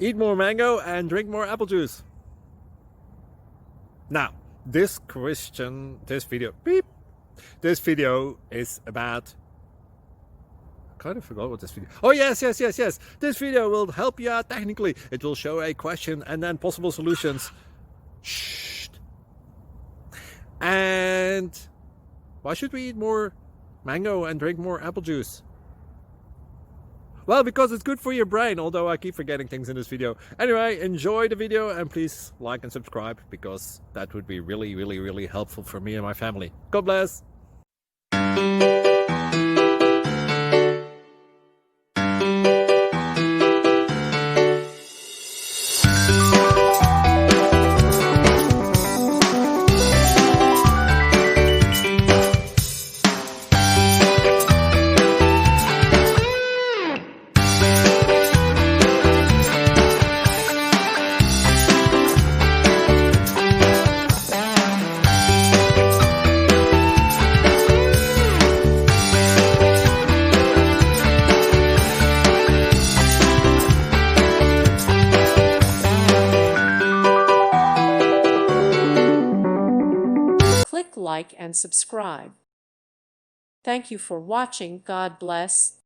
Eat more mango and drink more apple juice. Now, this video is about, I kind of forgot what this video. Oh, yes. This video will help you out technically. It will show a question and then possible solutions. Shh. And why should we eat more mango and drink more apple juice? Well, because it's good for your brain, although I keep forgetting things in this video. Anyway, enjoy the video and please like and subscribe, because that would be really helpful for me and my family. God bless! Click like and subscribe. Thank you for watching. God bless.